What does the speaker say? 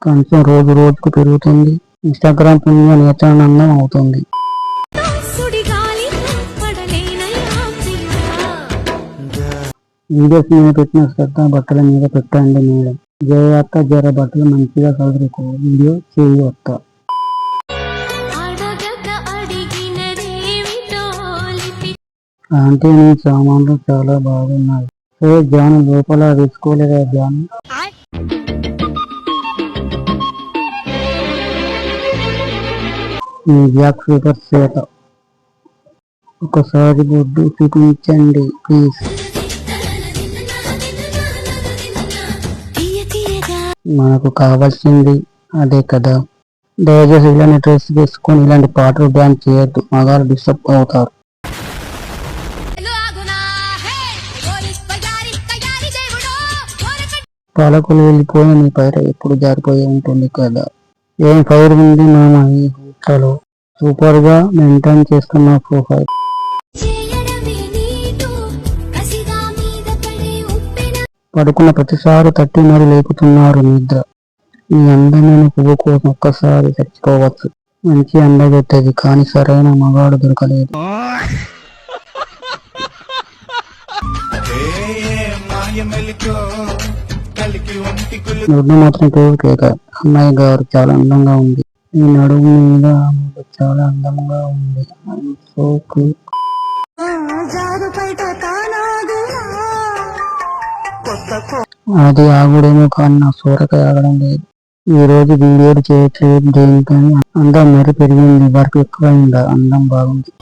కొంచెం రోజు రోజుకు పెరుగుతుంది. ఇన్స్టాగ్రామ్ పుణ్య నేత్రానందం అవుతుంది. వీడియోస్ మీద పెట్టిన శ్రద్ధ బట్టల మీద పెట్టండి మేడం. జయత్త జర బట్టలు మంచిగా చదువుకో. వీడియో చేయొత్త. అంటే నీ సామాన్లు చాలా బాగున్నాయి. జాను లోపల వేసుకోలేదా జాను? మీ బ్యాక్ పేపర్ చేత ఒకసారి బొడ్డు చూపించండి ప్లీజ్. మనకు కావాల్సింది అదే కదా. దయచేసి ఇలాంటి డ్రెస్ వేసుకొని ఇలాంటి పాటలు డాన్స్ చేయొద్దు. మగారు డిస్టర్బ్ అవుతారు. పాలకులు వెళ్ళిపోయిన నీ పైట ఎప్పుడు జారిపోయి ఉంటుంది కదా. ఏం ఫైర్ ఉంది మామ ఈ హోటల్లో. సూపర్ గా మెయింటైన్ చేస్తున్న ప్రొఫైల్. పడుకున్న ప్రతిసారి తట్టి మరి లేపుతున్నారు నిద్ర. ఈ అందమైన పువ్వు కోసం ఒక్కసారి చచ్చిపోవచ్చు. మంచి అందగొట్టేది కానీ సరైన మగాడు దొరకలేదు. నడుము మాత్రం కేక. అమ్మాయి గారు చాలా అందంగా ఉంది. ఈ నడుము మీద చాలా అందంగా ఉంది. So cute. అది ఆగుడేమో కానీ నా సూరకాయ ఆగడం లేదు. ఈ రోజు వీడియోలు చేయట్లేదు దేనికని. అందం మరి పెరిగింది. వర్క్ ఎక్కువైందా? అందం బాగుంది.